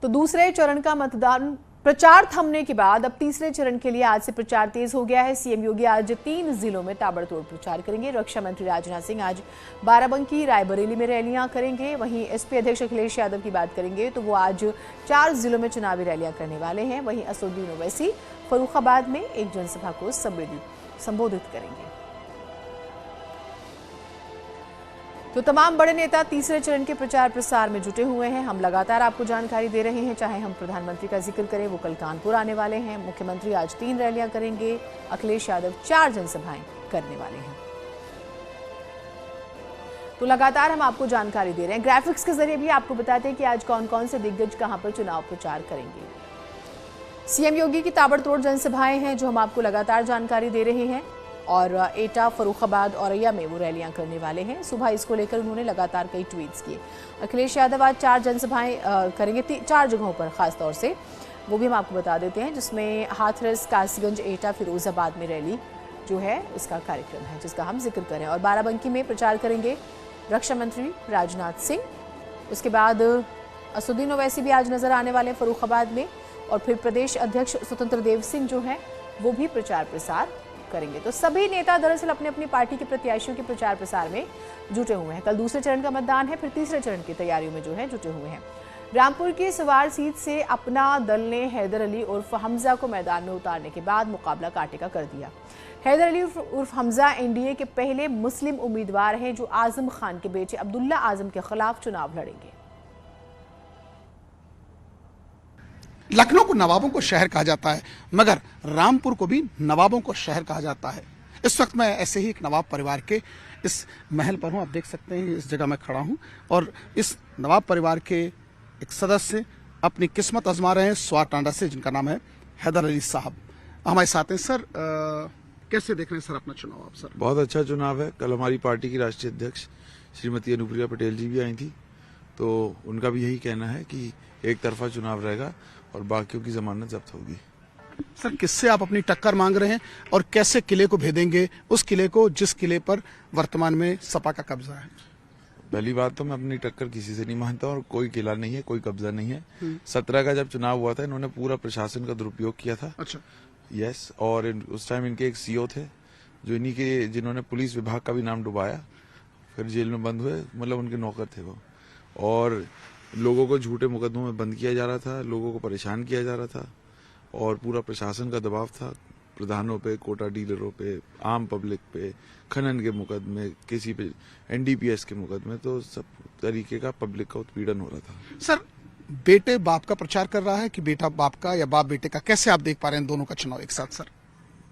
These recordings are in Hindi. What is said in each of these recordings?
तो दूसरे चरण का मतदान प्रचार थमने के बाद अब तीसरे चरण के लिए आज से प्रचार तेज हो गया है। सीएम योगी आज 3 जिलों में ताबड़तोड़ प्रचार करेंगे। रक्षा मंत्री राजनाथ सिंह आज बाराबंकी, रायबरेली में रैलियां करेंगे। वहीं एसपी अध्यक्ष अखिलेश यादव की बात करेंगे तो वो आज 4 जिलों में चुनावी रैलियां करने वाले हैं। वहीं असदुद्दीन ओवैसी फर्रुखाबाद में एक जनसभा को संबोधित करेंगे। तो तमाम बड़े नेता तीसरे चरण के प्रचार प्रसार में जुटे हुए हैं। हम लगातार आपको जानकारी दे रहे हैं। चाहे हम प्रधानमंत्री का जिक्र करें, वो कल कानपुर आने वाले हैं। मुख्यमंत्री आज 3 रैलियां करेंगे। अखिलेश यादव 4 जनसभाएं करने वाले हैं। तो लगातार हम आपको जानकारी दे रहे हैं। ग्राफिक्स के जरिए भी आपको बताते हैं कि आज कौन कौन से दिग्गज कहां पर चुनाव प्रचार करेंगे। सीएम योगी की ताबड़तोड़ जनसभाएं हैं जो हम आपको लगातार जानकारी दे रहे हैं। और एटा, फर्रुखाबाद, औरैया में वो रैलियां करने वाले हैं। सुबह इसको लेकर उन्होंने लगातार कई ट्वीट्स किए। अखिलेश यादव आज 4 जनसभाएं करेंगे 4 जगहों पर, खास तौर से वो भी हम आपको बता देते हैं, जिसमें हाथरस, कासगंज, एटा, फिरोजाबाद में रैली जो है इसका कार्यक्रम है जिसका हम जिक्र करें। और बाराबंकी में प्रचार करेंगे रक्षा मंत्री राजनाथ सिंह। उसके बाद असदुद्दीन ओवैसी भी आज नजर आने वाले हैं फर्रुखाबाद में। और फिर प्रदेश अध्यक्ष स्वतंत्र देव सिंह जो है वो भी प्रचार प्रसार करेंगे। तो सभी नेता दरअसल अपने अपनी पार्टी के प्रत्याशियों के प्रचार प्रसार में जुटे हुए हैं। कल दूसरे चरण का मतदान है, फिर तीसरे चरण की तैयारियों में जो है जुटे हुए हैं। रामपुर की सवार सीट से अपना दल ने हैदर अली उर्फ हमजा को मैदान में उतारने के बाद मुकाबला कांटे का कर दिया। हैदर अली उर्फ हमजा एनडीए के पहले मुस्लिम उम्मीदवार हैं जो आजम खान के बेटे अब्दुल्ला आजम के खिलाफ चुनाव लड़ेंगे। लखनऊ को नवाबों को शहर कहा जाता है, मगर रामपुर को भी नवाबों को शहर कहा जाता है। इस वक्त मैं ऐसे ही एक नवाब परिवार के इस महल पर हूं। आप देख सकते हैं इस जगह मैं खड़ा हूं और इस नवाब परिवार के एक सदस्य अपनी किस्मत आजमा रहे हैं स्वार टांडा से, जिनका नाम है हैदर अली साहब। हमारे साथ हैं। सर, कैसे देख रहे हैं सर अपना चुनाव आप? सर, बहुत अच्छा चुनाव है। कल हमारी पार्टी की राष्ट्रीय अध्यक्ष श्रीमती अनुप्रिया पटेल जी भी आई थी, तो उनका भी यही कहना है कि एक तरफा चुनाव रहेगा और बाकियों की जमानत जब्त होगी। सर, किससे आप अपनी टक्कर मांग रहे हैं और कैसे किले को भेदेंगे, उस किले को जिस किले पर वर्तमान में सपा का कब्जा है? पहली बात तो मैं अपनी टक्कर किसी से नहीं मानता और कोई किला नहीं है, कोई कब्जा नहीं है। 17 का जब चुनाव हुआ था इन्होंने पूरा प्रशासन का दुरुपयोग किया था। अच्छा। यस, और उस टाइम इनके एक सीओ थे जो इन्हीं के, जिन्होंने पुलिस विभाग का भी नाम डुबाया, फिर जेल में बंद हुए, मतलब उनके नौकर थे वो। और लोगों को झूठे मुकदमों में बंद किया जा रहा था, लोगों को परेशान किया जा रहा था और पूरा प्रशासन का दबाव था प्रधानों पे, कोटा डीलरों पे, आम पब्लिक पे, खनन के मुकदमे, किसी पे एनडीपीएस के मुकदमे, तो सब तरीके का पब्लिक का उत्पीड़न हो रहा था। सर, बेटे बाप का प्रचार कर रहा है कि बेटा बाप का या बाप बेटे का, कैसे आप देख पा रहे हैं दोनों का चुनाव एक साथ? सर,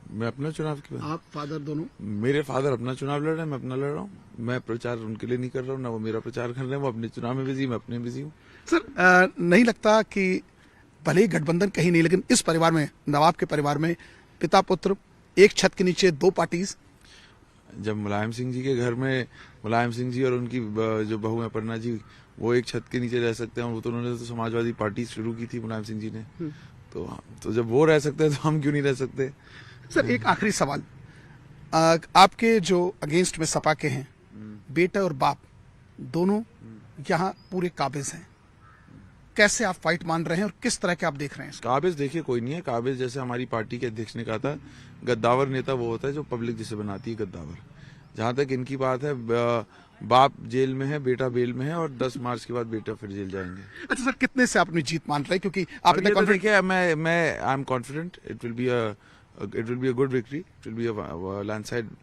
मैं अपना चुनाव की बात, आप फादर दोनों? मेरे फादर अपना चुनाव लड़ रहे हैं, मैं अपना लड़ रहा हूँ। मैं प्रचार उनके लिए नहीं कर रहा हूँ, ना वो मेरा प्रचार कर रहे हैं। वो अपने चुनाव में बिजी, मैं अपने बिजी हूँ। सर, नहीं लगता कि भले ही गठबंधन कहीं नहीं, लेकिन इस परिवार में, नवाब के परिवार में, पिता पुत्र एक छत के नीचे 2 पार्टीज? जब मुलायम सिंह जी के घर में मुलायम सिंह जी और उनकी जो बहू है अपर्णा जी, वो एक छत के नीचे रह सकते हैं, वो तो उन्होंने तो समाजवादी पार्टी शुरू की थी मुलायम सिंह जी ने, तो जब वो रह सकते हैं तो हम क्यों नहीं रह सकते? सर, एक आखिरी सवाल, आपके जो अगेंस्ट में सपा के हैं, बेटा और बाप दोनों यहाँ पूरे काबिज हैं, कैसे आप फाइट मान रहे हैं और किस तरह के आप देख रहे हैं? काबिज देखिए कोई नहीं है। काबिज, जैसे हमारी पार्टी के अध्यक्ष ने कहा था, गद्दावर नेता वो होता है जो पब्लिक जिसे बनाती है गद्दावर। जहां तक इनकी बात है, बाप जेल में है, बेटा बेल में है और 10 मार्च के बाद बेटा फिर जेल जाएंगे। अच्छा सर, कितने से आप अपनी जीत मान रहे हैं? क्योंकि आप इतने कॉन्फिडेंट? देखिए, मैं I am confident it will be a good victory, it will be a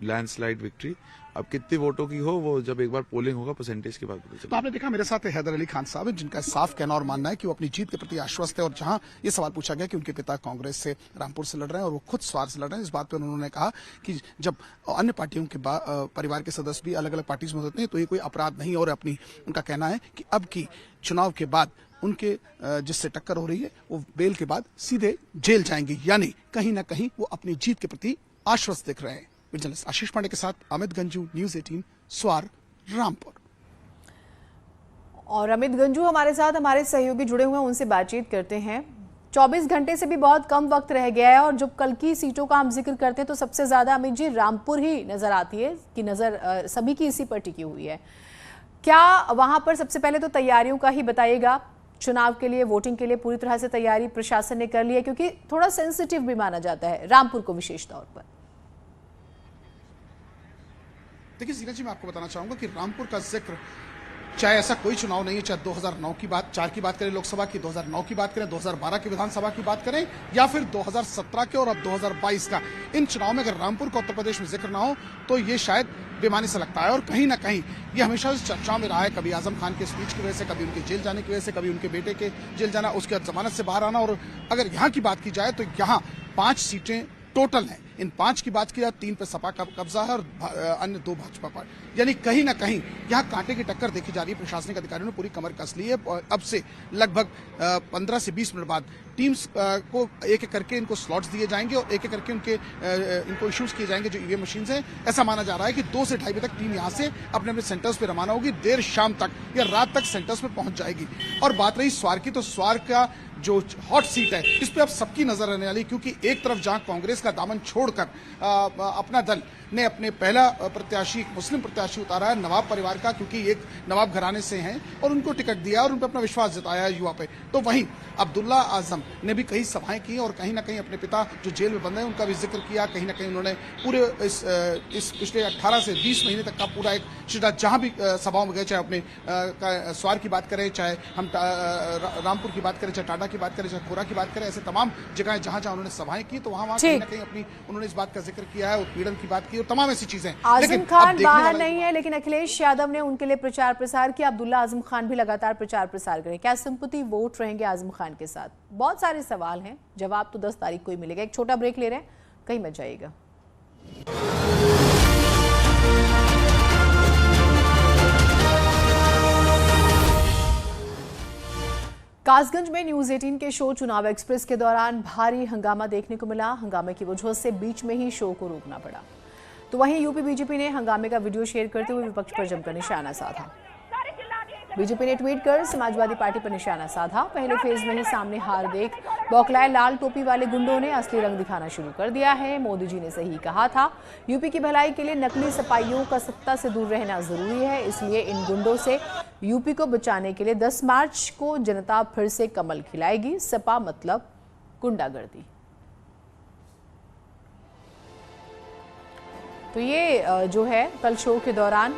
landslide victory. अब कितने वोटों की हो वो जब एक बार पोलिंग होगा परसेंटेज के बाद पता चलेगा। तो आपने देखा मेरे साथ हैदर अली खान साहब, जिनका साफ कहना और मानना है कि वो अपनी जीत के प्रति आश्वस्त है। और जहां ये सवाल पूछा गया कि उनके पिता कांग्रेस से रामपुर से लड़ रहे हैं और वो खुद स्वार से लड़ रहे हैं, इस बात पर उन्होंने कहा कि जब अन्य पार्टियों के परिवार के सदस्य भी अलग अलग पार्टीज में होते हैं तो ये कोई अपराध नहीं। और उनका कहना है कि अब की चुनाव के बाद उनके जिससे टक्कर हो रही है वो बेल के बाद सीधे जेल जाएंगे, यानी कहीं ना कहीं वो अपनी जीत के प्रति आश्वस्त दिख रहे हैं। जर्नलिस्ट आशीष पांडे के साथ अमित गंजू, न्यूज़ 18, स्वार, रामपुर। और अमित गंजू हमारे साथ हमारे सहयोगी जुड़े हुए हैं, उनसे बातचीत करते हैं। 24 घंटे से भी बहुत कम वक्त रह गया है और जब कल की सीटों का हम जिक्र करते हैं तो सबसे ज्यादा अमित जी रामपुर ही नजर आती है कि नजर सभी की इसी पर टिकी हुई है। क्या वहां पर सबसे पहले तो तैयारियों का ही बताइएगा, चुनाव के लिए, वोटिंग के लिए पूरी तरह से तैयारी प्रशासन ने कर ली है, क्योंकि थोड़ा सेंसिटिव भी माना जाता है रामपुर को विशेष तौर पर। देखिए जीना जी, मैं आपको बताना चाहूंगा कि रामपुर का जिक्र, चाहे ऐसा कोई चुनाव नहीं है, चाहे 2009 की बात 4 की बात करें लोकसभा की, 2009 की बात करें, 2012 की विधानसभा की बात करें, या फिर 2017 के और अब 2022 का, इन चुनाव में अगर रामपुर का उत्तर प्रदेश में जिक्र ना हो तो ये शायद बेमानी से लगता है। और कहीं ना कहीं ये हमेशा से चर्चा में रहा है, कभी आजम खान के स्पीच की वजह से, कभी उनके जेल जाने की वजह से, कभी उनके बेटे के जेल जाना, उसके बाद जमानत से बाहर आना। और अगर यहाँ की बात की जाए तो यहाँ 5 सीटें टोटल हैं। इन 5 की बात की जाए 3 पे सपा का कब्जा है और अन्य 2 भाजपा पर, यानी कहीं ना कहीं यहाँ कांटे की टक्कर देखी जा रही है। प्रशासनिक अधिकारियों ने पूरी कमर कस ली है। अब से लगभग 15 से 20 मिनट बाद टीम्स को एक एक करके इनको स्लॉट्स दिए जाएंगे और एक एक करके इनको इश्यूज किए जाएंगे जो ईवीएम मशीन है। ऐसा माना जा रहा है कि 2 से 2:30 बजे तक टीम यहाँ से अपने अपने सेंटर्स पे रवाना होगी, देर शाम तक या रात तक सेंटर्स पे पहुंच जाएगी। और बात रही स्वार की, तो स्वार का जो हॉट सीट है इस पे अब सबकी नजर रहने वाली, क्योंकि एक तरफ जहां कांग्रेस का दामन छोड़कर अपना दल ने अपने पहला प्रत्याशी, मुस्लिम प्रत्याशी उतारा है नवाब परिवार का, क्योंकि एक नवाब घराने से हैं और उनको टिकट दिया और उन पर अपना विश्वास जताया है युवा पे। तो वहीं अब्दुल्ला आजम ने भी कई सभाएं की और कहीं ना कहीं अपने पिता जो जेल में बंद हैं उनका भी जिक्र किया। कहीं ना कहीं उन्होंने पूरे इस पिछले 18 से 20 महीने तक का पूरा एक शिष्टा, जहां भी सभाओं में गए, चाहे अपने स्वार की बात करें, चाहे हम रामपुर की बात करें, चाहे टाटा की बात करें, चाहे खोरा की बात करें, ऐसे तमाम जगह जहां जहां उन्होंने सभाएं की, तो वहां कहीं ना कहीं अपनी उन्होंने इस बात का जिक्र किया है, उत्पीड़न की बात की और तमाम ऐसी चीजें। आजम खान बाहर नहीं है, लेकिन अखिलेश यादव ने उनके लिए प्रचार प्रसार किया। अब्दुल्ला आजम खान भी लगातार प्रचार प्रसार करें। क्या सिंपैथी वोट रहेंगे आजम खान के साथ? बहुत सारे सवाल हैं, जवाब तो 10 तारीख को ही मिलेगा। एक छोटा ब्रेक ले रहे हैं, कहीं मत जाइएगा। कासगंज में न्यूज 18 के शो चुनाव एक्सप्रेस के दौरान भारी हंगामा देखने को मिला। हंगामे की वजह से बीच में ही शो को रोकना पड़ा। तो वहीं यूपी बीजेपी ने हंगामे का वीडियो शेयर करते हुए विपक्ष पर जमकर निशाना साधा। बीजेपी ने ट्वीट कर समाजवादी पार्टी पर निशाना साधा। पहले फेज में ही सामने हार देख बौखलाए लाल टोपी वाले गुंडों ने असली रंग दिखाना शुरू कर दिया है। मोदी जी ने सही कहा था, यूपी की भलाई के लिए नकली सपाइयों का सत्ता से दूर रहना जरूरी है, इसलिए इन गुंडों से यूपी को बचाने के लिए 10 मार्च को जनता फिर से कमल खिलाएगी। सपा मतलब गुंडागर्दी। तो ये जो है कल शो के दौरान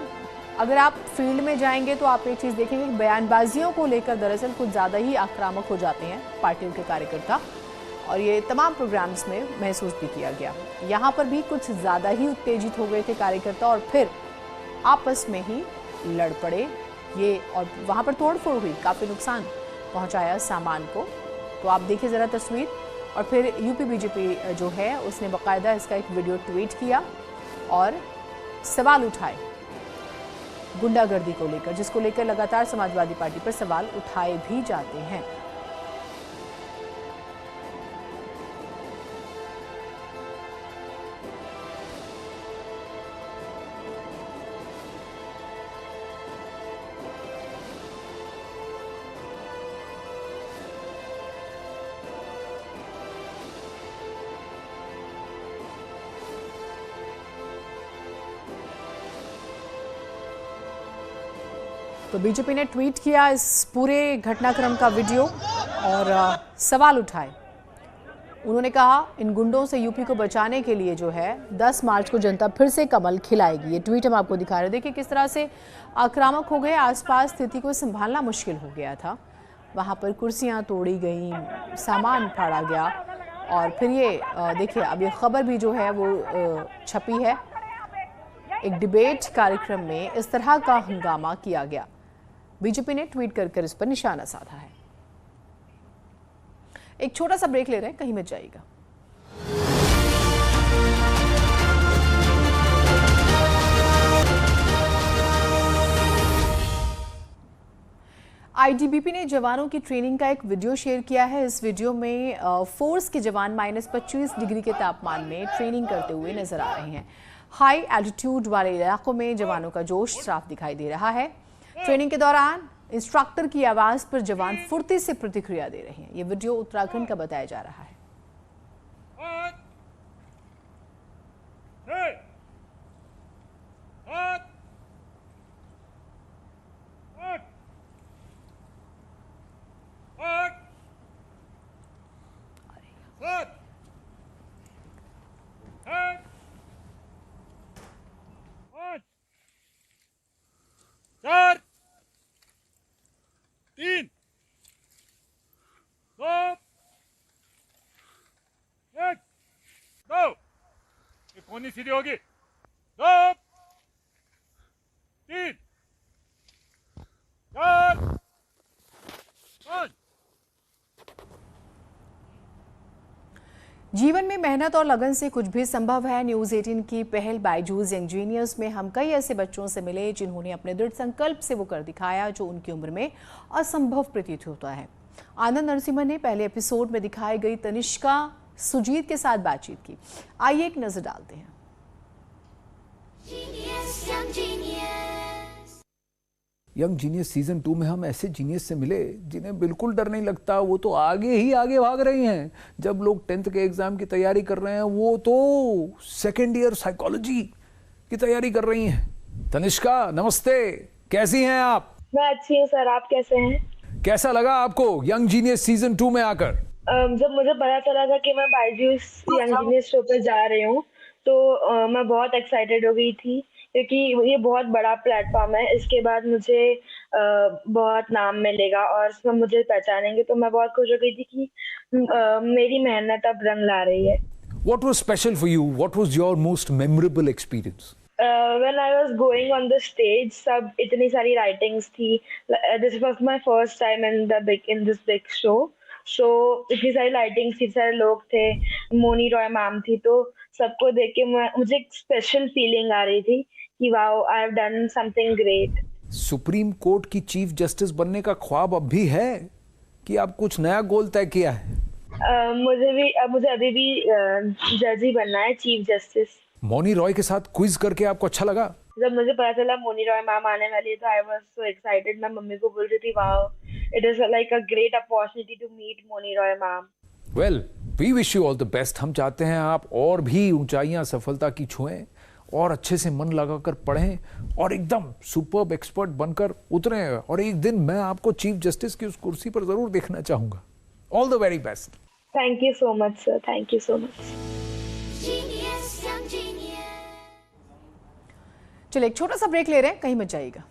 अगर आप फील्ड में जाएंगे तो आप एक चीज़ देखेंगे कि बयानबाजियों को लेकर दरअसल कुछ ज़्यादा ही आक्रामक हो जाते हैं पार्टियों के कार्यकर्ता, और ये तमाम प्रोग्राम्स में महसूस भी किया गया। यहाँ पर भी कुछ ज़्यादा ही उत्तेजित हो गए थे कार्यकर्ता और फिर आपस में ही लड़ पड़े ये, और वहाँ पर तोड़फोड़ हुई, काफ़ी नुकसान पहुँचाया सामान को। तो आप देखिए ज़रा तस्वीर। और फिर यूपी बीजेपी जो है उसने बाकायदा इसका एक वीडियो ट्वीट किया और सवाल उठाए गुंडागर्दी को लेकर, जिसको लेकर लगातार समाजवादी पार्टी पर सवाल उठाए भी जाते हैं। तो बीजेपी ने ट्वीट किया इस पूरे घटनाक्रम का वीडियो और सवाल उठाए। उन्होंने कहा इन गुंडों से यूपी को बचाने के लिए जो है 10 मार्च को जनता फिर से कमल खिलाएगी। ये ट्वीट हम आपको दिखा रहे हैं। देखिए किस तरह से आक्रामक हो गए, आसपास स्थिति को संभालना मुश्किल हो गया था। वहाँ पर कुर्सियाँ तोड़ी गई, सामान फाड़ा गया। और फिर ये देखिए अब ये खबर भी जो है वो छपी है, एक डिबेट कार्यक्रम में इस तरह का हंगामा किया गया। बीजेपी ने ट्वीट कर इस पर निशाना साधा है। एक छोटा सा ब्रेक ले रहे हैं, कहीं मत जाइएगा। आईटीबीपी ने जवानों की ट्रेनिंग का एक वीडियो शेयर किया है। इस वीडियो में फोर्स के जवान -25 डिग्री के तापमान में ट्रेनिंग करते हुए नजर आ रहे हैं। हाई एल्टीट्यूड वाले इलाकों में जवानों का जोश साफ दिखाई दे रहा है। ट्रेनिंग के दौरान इंस्ट्रक्टर की आवाज पर जवान फुर्ती से प्रतिक्रिया दे रहे हैं। ये वीडियो उत्तराखंड का बताया जा रहा है। 4 3 2 1 दो। ये कोनी सीधी होगी। 2 3 4 5। जीवन में मेहनत और लगन से कुछ भी संभव है। न्यूज 18 की पहल बायजूस यंग जीनियस में हम कई ऐसे बच्चों से मिले जिन्होंने अपने दृढ़ संकल्प से वो कर दिखाया जो उनकी उम्र में असंभव प्रतीत होता है। आनंद नरसिम्हा ने पहले एपिसोड में दिखाई गई तनिष्का सुजीत के साथ बातचीत की। आइए एक नजर डालते हैं। यंग जीनियस सीजन 2 में हम ऐसे जीनियस से मिले जिन्हें बिल्कुल डर नहीं लगता। वो तो आगे ही आगे भाग रही हैं। जब लोग 10th के एग्जाम की तैयारी कर रहे हैं वो तो सेकेंड ईयर साइकोलॉजी की तैयारी कर रही हैं। तनिष्का नमस्ते, कैसी हैं आप? मैं अच्छी हूँ सर, आप कैसे हैं? कैसा लगा आपको यंग जीनियस सीजन 2 में आकर? जब मुझे पता चला था कि मैं बायजूस यंग जीनियस शो पर जा रही हूँ तो मैं बहुत एक्साइटेड हो गई थी क्योंकि ये बहुत बड़ा प्लेटफॉर्म है। इसके बाद मुझे बहुत नाम मिलेगा और इसमें मुझे पहचानेंगे, तो मैं बहुत खुश हो गई थी कि मेरी मेहनत अब रंग ला रही है। What was special for you? What was your most memorable experience? When I was going on the stage, सब इतनी सारी राइटिंग्स थी। This was my first time in this big show. So इतनी सारी राइटिंग्स थी, सारे लोग थे, मोनी रॉय मैम थी, तो सबको देख के मुझे एक स्पेशल फीलिंग आ रही थी कि wow, I have done something great. Supreme court की चीफ जस्टिस बनने का ख्वाब अब भी है कि आप कुछ नया गोल तय किया है? मुझे अभी भी जज ही बनना है, चीफ जस्टिस। मोनी रॉय के साथ क्विज करके आपको अच्छा लगा? जब मुझे पता चला मोनी रॉय मैम आने वाली है तो आई वाज सो एक्साइटेड। मैं मम्मी को बोल रही थी wow, it is like a great opportunity to meet Moni Roy ma'am. Well, we wish you all the best. हम चाहते हैं आप और भी ऊंचाइयां सफलता की छुएं और अच्छे से मन लगाकर पढ़ें और एकदम सुपर्ब एक्सपर्ट बनकर उतरें, और एक दिन मैं आपको चीफ जस्टिस की उस कुर्सी पर जरूर देखना चाहूंगा। All the very best. Thank you so much sir, thank you so much. चलिए एक छोटा सा ब्रेक ले रहे हैं, कहीं मत जाइएगा।